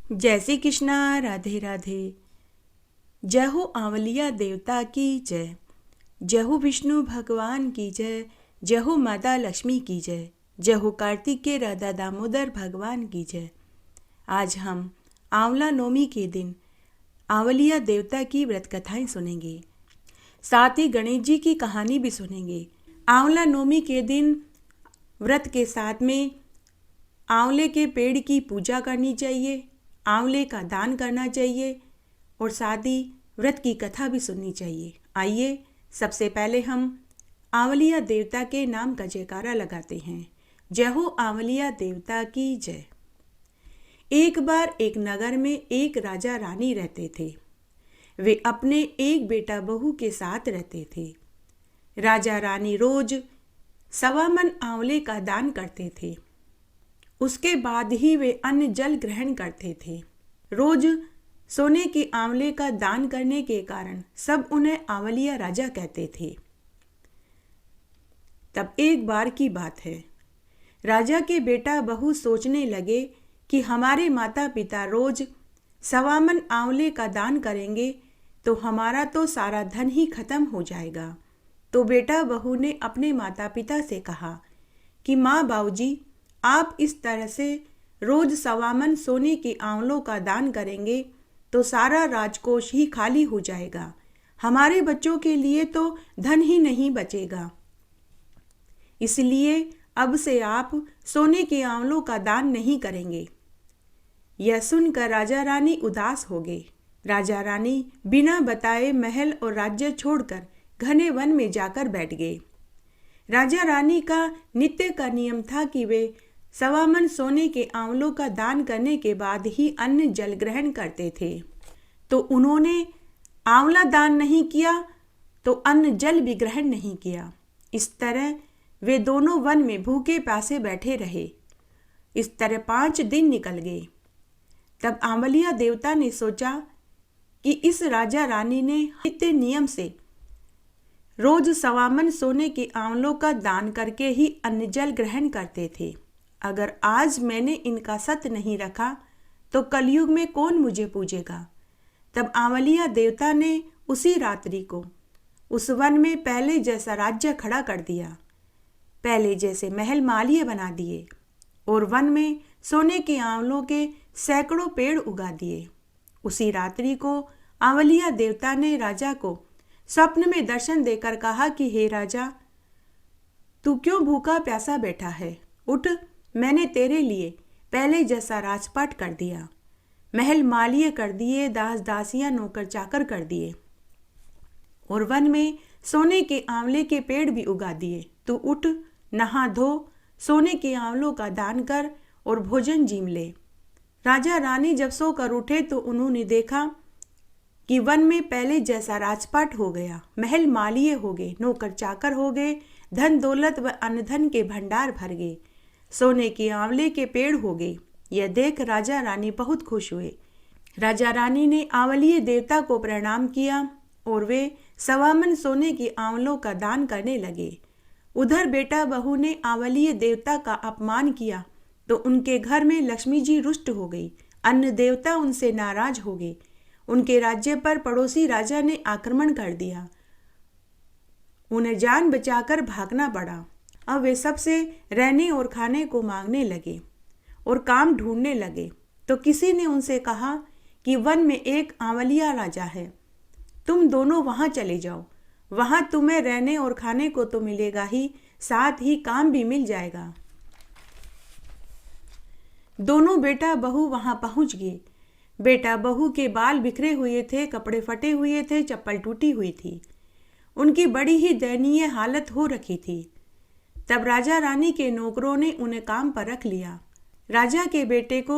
जय श्री कृष्णा। राधे राधे। जय हो आंवलिया देवता की जय। जय हो विष्णु भगवान की जय। जय हो माता लक्ष्मी की जय। जय हो कार्तिकेय राधा दामोदर भगवान की जय। आज हम आंवला नवमी के दिन आंवलिया देवता की व्रत कथाएं सुनेंगे, साथ ही गणेश जी की कहानी भी सुनेंगे। आंवला नवमी के दिन व्रत के साथ में आंवले के पेड़ की पूजा करनी चाहिए, आंवले का दान करना चाहिए और साथ ही व्रत की कथा भी सुननी चाहिए। आइए सबसे पहले हम आंवलिया देवता के नाम का जयकारा लगाते हैं। जय हो आंवलिया देवता की जय। एक बार एक नगर में एक राजा रानी रहते थे। वे अपने एक बेटा बहू के साथ रहते थे। राजा रानी रोज 1.25 मन आंवले का दान करते थे। उसके बाद ही वे अन्न जल ग्रहण करते थे। रोज सोने के आंवले का दान करने के कारण सब उन्हें आंवलिया राजा कहते थे। तब एक बार की बात है, राजा के बेटा बहू सोचने लगे कि हमारे माता पिता रोज 1.25 मन आंवले का दान करेंगे तो हमारा तो सारा धन ही खत्म हो जाएगा। तो बेटा बहू ने अपने माता पिता से कहा कि माँ बाबूजी, आप इस तरह से रोज 1.25 मन सोने के आंवलों का दान करेंगे तो सारा राजकोष ही खाली हो जाएगा। हमारे बच्चों के लिए तो धन ही नहीं बचेगा। इसलिए अब से आप सोने के आंवलों का दान नहीं करेंगे। यह सुनकर राजा रानी उदास हो गए। राजा रानी बिना बताए महल और राज्य छोड़कर घने वन में जाकर बैठ गए। राजा रानी का नित्य का नियम था कि वे 1.25 मन सोने के आंवलों का दान करने के बाद ही अन्न जल ग्रहण करते थे। तो उन्होंने आंवला दान नहीं किया तो अन्न जल भी ग्रहण नहीं किया। इस तरह वे दोनों वन में भूखे प्यासे बैठे रहे। इस तरह 5 दिन निकल गए। तब आंवलिया देवता ने सोचा कि इस राजा रानी ने नित्य नियम से रोज 1.25 मन सोने के आंवलों का दान करके ही अन्न जल ग्रहण करते थे। अगर आज मैंने इनका सत नहीं रखा तो कलयुग में कौन मुझे पूजेगा। तब आंवलिया देवता ने उसी रात्रि को उस वन में पहले जैसा राज्य खड़ा कर दिया, पहले जैसे महल मालिये बना दिए और वन में सोने के आंवलों के सैकड़ों पेड़ उगा दिए। उसी रात्रि को आंवलिया देवता ने राजा को स्वप्न में दर्शन देकर कहा कि हे राजा, तू क्यों भूखा प्यासा बैठा है? उठ, मैंने तेरे लिए पहले जैसा राजपाट कर दिया, महल मालिये कर दिए, दास दासियां नौकर चाकर कर दिए और वन में सोने के आंवले के पेड़ भी उगा दिए। तू उठ, नहा धो, सोने के आंवलों का दान कर और भोजन जीम ले। राजा रानी जब सोकर उठे तो उन्होंने देखा कि वन में पहले जैसा राजपाट हो गया, महल मालिये हो गए, नौकर चाकर हो गए, धन दौलत व अन्न धन के भंडार भर गए, सोने के आंवले के पेड़ हो गए। यह देख राजा रानी बहुत खुश हुए। राजा रानी ने आंवलिये देवता को प्रणाम किया और वे 1.25 मन सोने के आंवलों का दान करने लगे। उधर बेटा बहू ने आंवलिये देवता का अपमान किया तो उनके घर में लक्ष्मी जी रुष्ट हो गई। अन्न देवता उनसे नाराज हो गए। उनके राज्य पर पड़ोसी राजा ने आक्रमण कर दिया। उन्हें जान बचाकर भागना पड़ा। अब वे सबसे रहने और खाने को मांगने लगे और काम ढूंढने लगे। तो किसी ने उनसे कहा कि वन में एक आंवलिया राजा है, तुम दोनों वहां चले जाओ। वहां तुम्हें रहने और खाने को तो मिलेगा ही, साथ ही काम भी मिल जाएगा। दोनों बेटा बहू वहां पहुंच गए। बेटा बहू के बाल बिखरे हुए थे, कपड़े फटे हुए थे, चप्पल टूटी हुई थी। उनकी बड़ी ही दयनीय हालत हो रखी थी। तब राजा रानी के नौकरों ने उन्हें काम पर रख लिया। राजा के बेटे को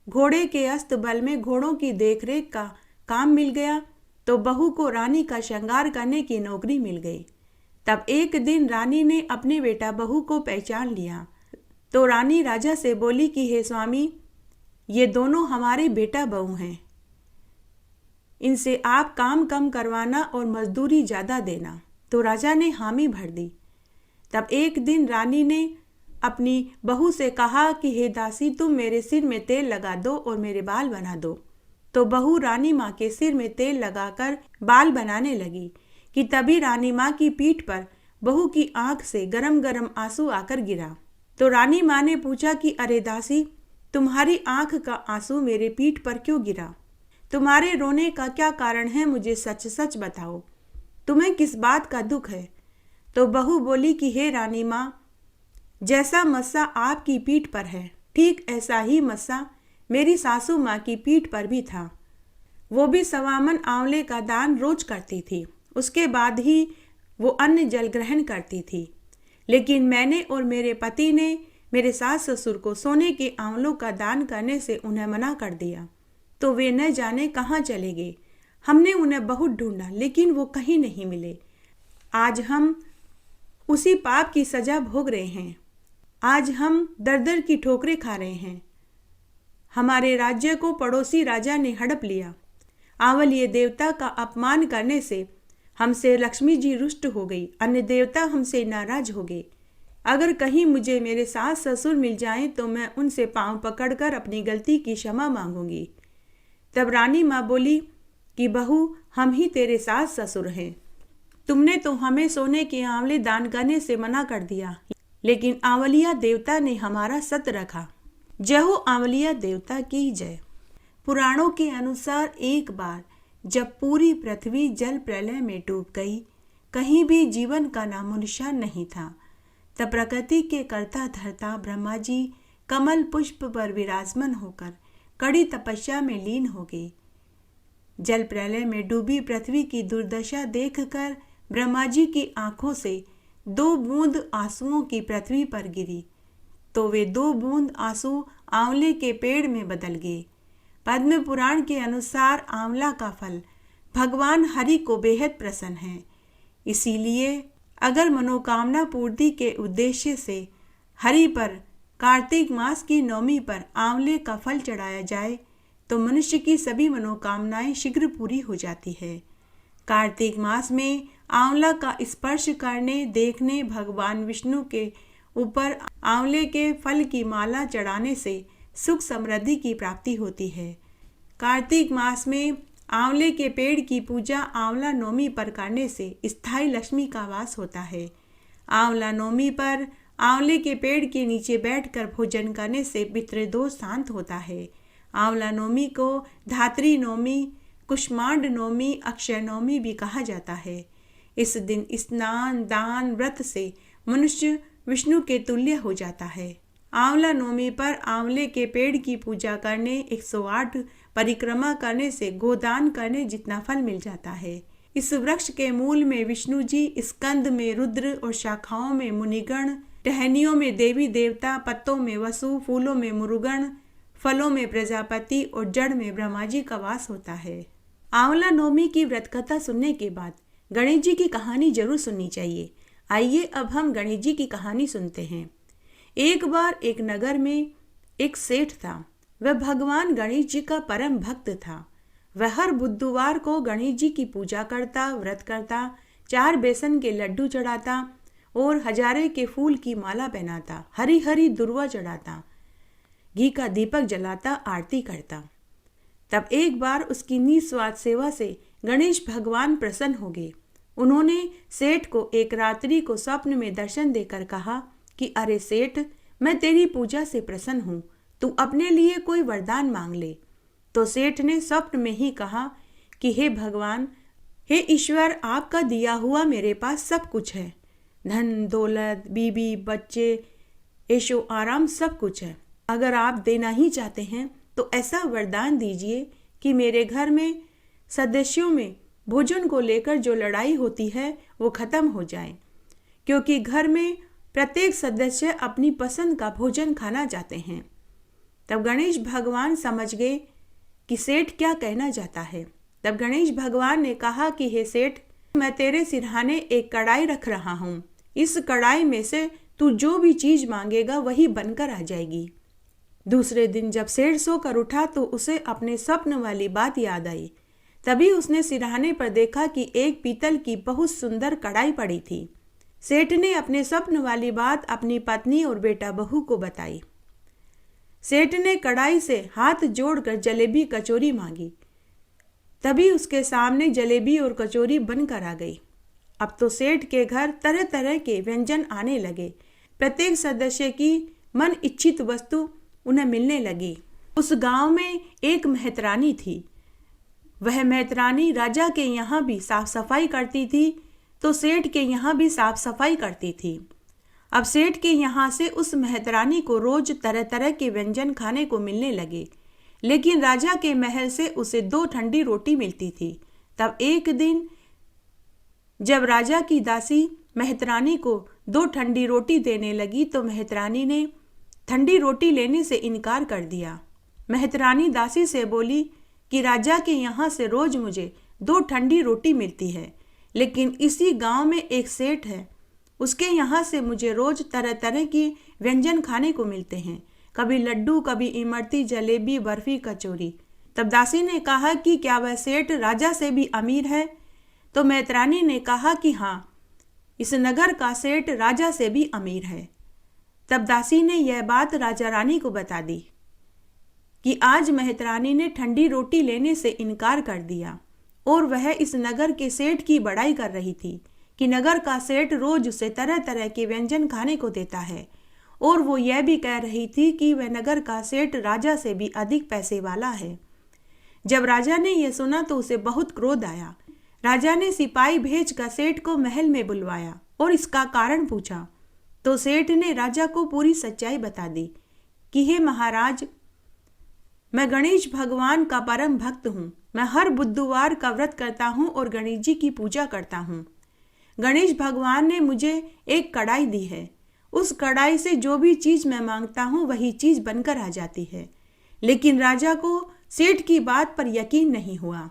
घोड़े के अस्तबल में घोड़ों की देखरेख का काम मिल गया तो बहू को रानी का श्रृंगार करने की नौकरी मिल गई। तब एक दिन रानी ने अपने बेटा बहू को पहचान लिया तो रानी राजा से बोली कि हे स्वामी, ये दोनों हमारे बेटा बहू हैं, इनसे आप काम कम करवाना और मजदूरी ज़्यादा देना। तो राजा ने हामी भर दी। तब एक दिन रानी ने अपनी बहू से कहा कि हे दासी, तुम मेरे सिर में तेल लगा दो और मेरे बाल बना दो। तो बहू रानी माँ के सिर में तेल लगाकर बाल बनाने लगी कि तभी रानी माँ की पीठ पर बहू की आंख से गरम गरम आंसू आकर गिरा। तो रानी माँ ने पूछा कि अरे दासी, तुम्हारी आंख का आंसू मेरे पीठ पर क्यों गिरा? तुम्हारे रोने का क्या कारण है? मुझे सच सच बताओ, तुम्हें किस बात का दुख है? तो बहू बोली कि हे रानी माँ, जैसा मस्सा आपकी पीठ पर है, ठीक ऐसा ही मस्सा मेरी सासू माँ की पीठ पर भी था। वो भी सवामन आंवले का दान रोज करती थी, उसके बाद ही वो अन्न जल ग्रहण करती थी। लेकिन मैंने और मेरे पति ने मेरे सास ससुर को सोने के आंवलों का दान करने से उन्हें मना कर दिया, तो वे न जाने कहाँ चले गए। हमने उन्हें बहुत ढूंढा, लेकिन वो कहीं नहीं मिले। आज हम उसी पाप की सजा भोग रहे हैं। आज हम दर दर की ठोकरें खा रहे हैं। हमारे राज्य को पड़ोसी राजा ने हड़प लिया। आंवलीय देवता का अपमान करने से हमसे लक्ष्मी जी रुष्ट हो गई, अन्य देवता हमसे नाराज हो गए। अगर कहीं मुझे मेरे सास ससुर मिल जाएं तो मैं उनसे पांव पकड़कर अपनी गलती की क्षमा मांगूंगी। तब रानी माँ बोली कि बहू, हम ही तेरे सास ससुर हैं। तुमने तो हमें सोने के आंवले दान करने से मना कर दिया, लेकिन आंवलिया देवता ने हमारा सत रखा। जय हो आंवलिया देवता की जय। पुराणों के अनुसार एक बार जब पूरी पृथ्वी जल प्रलय में डूब गई, कहीं भी जीवन का नामो निशान नहीं था, तब प्रकृति के कर्ता धर्ता ब्रह्मा जी कमल पुष्प पर विराजमान होकर कड़ी तपस्या में लीन हो गए। जल प्रलय में डूबी पृथ्वी की दुर्दशा देखकर ब्रह्मा जी की आंखों से 2 बूंद आंसुओं की पृथ्वी पर गिरी, तो वे 2 बूंद आंसू आंवले के पेड़ में बदल गए। पद्म पुराण के अनुसार आंवला का फल भगवान हरि को बेहद प्रसन्न है। इसीलिए अगर मनोकामना पूर्ति के उद्देश्य से हरि पर कार्तिक मास की नवमी पर आंवले का फल चढ़ाया जाए तो मनुष्य की सभी मनोकामनाएं शीघ्र पूरी हो जाती है। कार्तिक मास में आंवला का स्पर्श करने, देखने, भगवान विष्णु के ऊपर आंवले के फल की माला चढ़ाने से सुख समृद्धि की प्राप्ति होती है। कार्तिक मास में आंवले के पेड़ की पूजा आंवला नवमी पर करने से स्थायी लक्ष्मी का वास होता है। आंवला नवमी पर आंवले के पेड़ के नीचे बैठकर भोजन करने से पितृदोष शांत होता है। आंवला नवमी को धात्री नवमी, कुष्मांड नवमी, अक्षय नवमी भी कहा जाता है। इस दिन स्नान, दान, व्रत से मनुष्य विष्णु के तुल्य हो जाता है। आंवला नवमी पर आंवले के पेड़ की पूजा करने, 108 परिक्रमा करने से गोदान करने जितना फल मिल जाता है। इस वृक्ष के मूल में विष्णु जी, स्कंद में रुद्र और शाखाओं में मुनिगण, टहनियों में देवी देवता, पत्तों में वसु, फूलों में मुरुगण, फलों में प्रजापति और जड़ में ब्रह्मा जी का वास होता है। आंवला नवमी की व्रत कथा सुनने के बाद गणेश जी की कहानी जरूर सुननी चाहिए। आइए अब हम गणेश जी की कहानी सुनते हैं। एक बार एक नगर में एक सेठ था। वह भगवान गणेश जी का परम भक्त था। वह हर बुधवार को गणेश जी की पूजा करता, व्रत करता, 4 बेसन के लड्डू चढ़ाता और हजारे के फूल की माला पहनाता, हरी हरी दुर्वा चढ़ाता, घी का दीपक जलाता, आरती करता। तब एक बार उसकी निस्वार्थ सेवा से गणेश भगवान प्रसन्न हो गए। उन्होंने सेठ को एक रात्रि को स्वप्न में दर्शन देकर कहा कि अरे सेठ, मैं तेरी पूजा से प्रसन्न हूँ, तू अपने लिए कोई वरदान मांग ले। तो सेठ ने स्वप्न में ही कहा कि हे भगवान, हे ईश्वर, आपका दिया हुआ मेरे पास सब कुछ है, धन दौलत, बीबी बच्चे, ऐशो आराम सब कुछ है। अगर आप देना ही चाहते हैं तो ऐसा वरदान दीजिए कि मेरे घर में सदस्यों में भोजन को लेकर जो लड़ाई होती है वो खत्म हो जाए, क्योंकि घर में प्रत्येक सदस्य अपनी पसंद का भोजन खाना चाहते हैं। तब गणेश भगवान समझ गए कि सेठ क्या कहना चाहता है। तब गणेश भगवान ने कहा कि हे सेठ, मैं तेरे सिरहाने एक कढ़ाई रख रहा हूँ। इस कढ़ाई में से तू जो भी चीज मांगेगा वही बनकर आ जाएगी। दूसरे दिन जब सेठ सोकर उठा तो उसे अपने स्वप्न वाली बात याद आई। तभी उसने सिरहाने पर देखा कि एक पीतल की बहुत सुंदर कढ़ाई पड़ी थी। सेठ ने अपने स्वप्न वाली बात अपनी पत्नी और बेटा बहू को बताई। सेठ ने कढ़ाई से हाथ जोड़कर जलेबी कचौरी मांगी। तभी उसके सामने जलेबी और कचौरी बनकर आ गई। अब तो सेठ के घर तरह तरह के व्यंजन आने लगे। प्रत्येक सदस्य की मन इच्छित वस्तु उन्हें मिलने लगी। उस गांव में एक मेहतरानी थी। वह मेहतरानी राजा के यहाँ भी साफ सफाई करती थी तो सेठ के यहाँ भी साफ सफाई करती थी। अब सेठ के यहाँ से उस मेहतरानी को रोज तरह तरह के व्यंजन खाने को मिलने लगे, लेकिन राजा के महल से उसे 2 ठंडी रोटी मिलती थी। तब एक दिन जब राजा की दासी मेहतरानी को 2 ठंडी रोटी देने लगी तो मेहतरानी ने ठंडी रोटी लेने से इनकार कर दिया। मेहतरानी दासी से बोली कि राजा के यहाँ से रोज मुझे 2 ठंडी रोटी मिलती है, लेकिन इसी गांव में एक सेठ है, उसके यहाँ से मुझे रोज तरह तरह की व्यंजन खाने को मिलते हैं, कभी लड्डू, कभी इमरती, जलेबी, बर्फी, कचौरी। तब दासी ने कहा कि क्या वह सेठ राजा से भी अमीर है? तो मेहतरानी ने कहा कि हाँ, इस नगर का सेठ राजा से भी अमीर है। तब दासी ने यह बात राजा रानी को बता दी कि आज मेहतरानी ने ठंडी रोटी लेने से इनकार कर दिया और वह इस नगर के सेठ की बड़ाई कर रही थी कि नगर का सेठ रोज उसे तरह तरह के व्यंजन खाने को देता है, और वो यह भी कह रही थी कि वह नगर का सेठ राजा से भी अधिक पैसे वाला है। जब राजा ने यह सुना तो उसे बहुत क्रोध आया। राजा ने सिपाही भेजकर सेठ को महल में बुलवाया और इसका कारण पूछा तो सेठ ने राजा को पूरी सच्चाई बता दी कि हे महाराज, मैं गणेश भगवान का परम भक्त हूँ। मैं हर बुधवार का व्रत करता हूँ और गणेश जी की पूजा करता हूँ। गणेश भगवान ने मुझे एक कढ़ाई दी है। उस कढ़ाई से जो भी चीज मैं मांगता हूँ वही चीज बनकर आ जाती है। लेकिन राजा को सेठ की बात पर यकीन नहीं हुआ।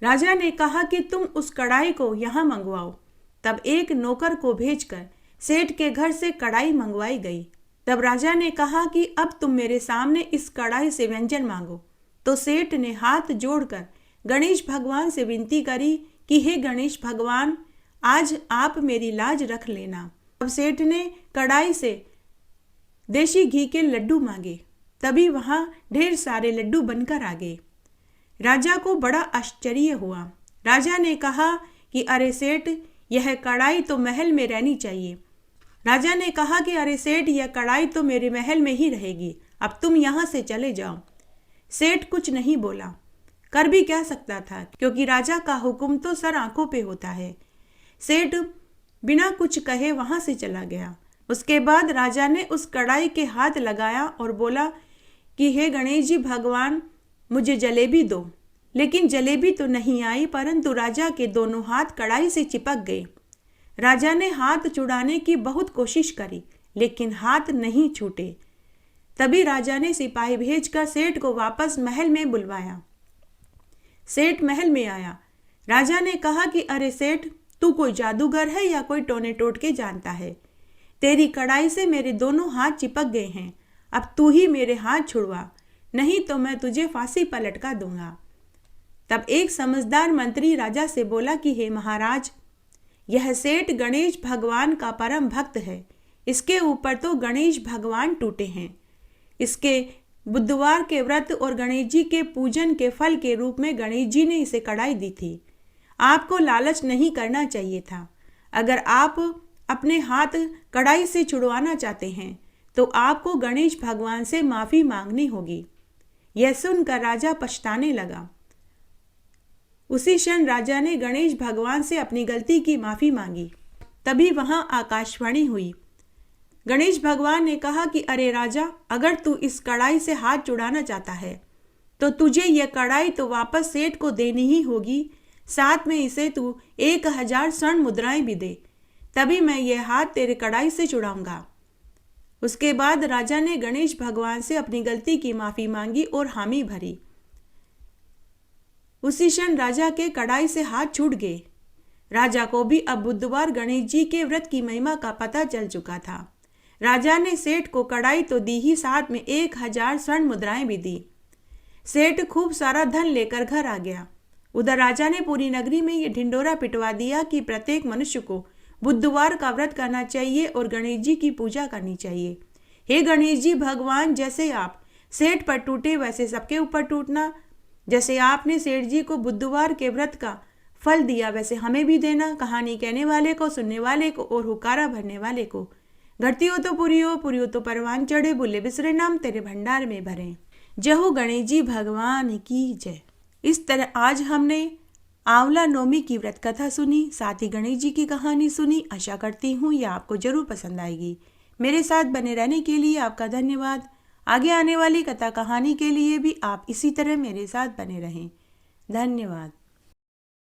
राजा ने कहा कि तुम उस कढ़ाई को यहाँ मंगवाओ। तब एक नौकर को भेजकर सेठ के घर से कढ़ाई मंगवाई गई। तब राजा ने कहा कि अब तुम मेरे सामने इस कढ़ाई से व्यंजन मांगो। तो सेठ ने हाथ जोड़कर गणेश भगवान से विनती करी कि हे गणेश भगवान, आज आप मेरी लाज रख लेना। अब सेठ ने कढ़ाई से देशी घी के लड्डू मांगे। तभी वहां ढेर सारे लड्डू बनकर आ गए। राजा को बड़ा आश्चर्य हुआ। राजा ने कहा कि अरे सेठ, यह कढ़ाई तो महल में रहनी चाहिए। राजा ने कहा कि अरे सेठ, यह कढ़ाई तो मेरे महल में ही रहेगी, अब तुम यहाँ से चले जाओ। सेठ कुछ नहीं बोला, कर भी क्या सकता था, क्योंकि राजा का हुक्म तो सर आंखों पे होता है। सेठ बिना कुछ कहे वहां से चला गया। उसके बाद राजा ने उस कढ़ाई के हाथ लगाया और बोला कि हे गणेश जी भगवान, मुझे जलेबी दो। लेकिन जलेबी तो नहीं आई, परंतु राजा के दोनों हाथ कढ़ाई से चिपक गए। राजा ने हाथ छुड़ाने की बहुत कोशिश करी, लेकिन हाथ नहीं छूटे। तभी राजा ने सिपाही भेजकर सेठ को वापस महल में बुलवाया। सेठ महल में आया। राजा ने कहा कि अरे सेठ, तू कोई जादूगर है या कोई टोने टोटके जानता है? तेरी कढ़ाई से मेरे दोनों हाथ चिपक गए हैं। अब तू ही मेरे हाथ छुड़वा, नहीं तो मैं तुझे फांसी पर लटका दूंगा। तब एक समझदार मंत्री राजा से बोला कि हे महाराज, यह सेठ गणेश भगवान का परम भक्त है। इसके ऊपर तो गणेश भगवान टूटे हैं। इसके बुधवार के व्रत और गणेश जी के पूजन के फल के रूप में गणेश जी ने इसे कढ़ाई दी थी। आपको लालच नहीं करना चाहिए था। अगर आप अपने हाथ कढ़ाई से छुड़वाना चाहते हैं तो आपको गणेश भगवान से माफी मांगनी होगी। यह सुनकर राजा पछताने लगा। उसी क्षण राजा ने गणेश भगवान से अपनी गलती की माफी मांगी। तभी वहां आकाशवाणी हुई। गणेश भगवान ने कहा कि अरे राजा, अगर तू इस कढ़ाई से हाथ छुड़ाना चाहता है तो तुझे यह कढ़ाई तो वापस सेठ को देनी ही होगी, साथ में इसे तू 1000 स्वर्ण मुद्राएं भी दे, तभी मैं यह हाथ तेरे कढ़ाई से छुड़ाऊंगा। उसके बाद राजा ने गणेश भगवान से अपनी गलती की माफी मांगी और हामी भरी। उसी क्षण राजा के कढ़ाई से हाथ छूट गए। राजा को भी अब बुधवार गणेश जी के व्रत की महिमा का पता चल चुका था। राजा ने सेठ को कढ़ाई तो दी ही, साथ में 1000 स्वर्ण मुद्राएं भी दी। सेठ खूब सारा धन लेकर घर आ गया। उधर राजा ने पूरी नगरी में ये ढिंडोरा पिटवा दिया कि प्रत्येक मनुष्य को बुधवार का व्रत करना चाहिए और गणेश जी की पूजा करनी चाहिए। हे गणेश जी भगवान, जैसे आप सेठ पर टूटे वैसे सबके ऊपर टूटना। जैसे आपने सेठ जी को बुधवार के व्रत का फल दिया वैसे हमें भी देना। कहानी कहने वाले को, सुनने वाले को और हुकारा भरने वाले को। घटती हो तो पूरी हो तो परवान चढ़े, भूले बिसरे नाम तेरे भंडार में भरे। जय हो गणेश जी भगवान की जय। इस तरह आज हमने आंवला नवमी की व्रत कथा सुनी, साथ ही गणेश जी की कहानी सुनी। आशा करती हूँ यह आपको जरूर पसंद आएगी। मेरे साथ बने रहने के लिए आपका धन्यवाद। आगे आने वाली कथा कहानी के लिए भी आप इसी तरह मेरे साथ बने रहें। धन्यवाद।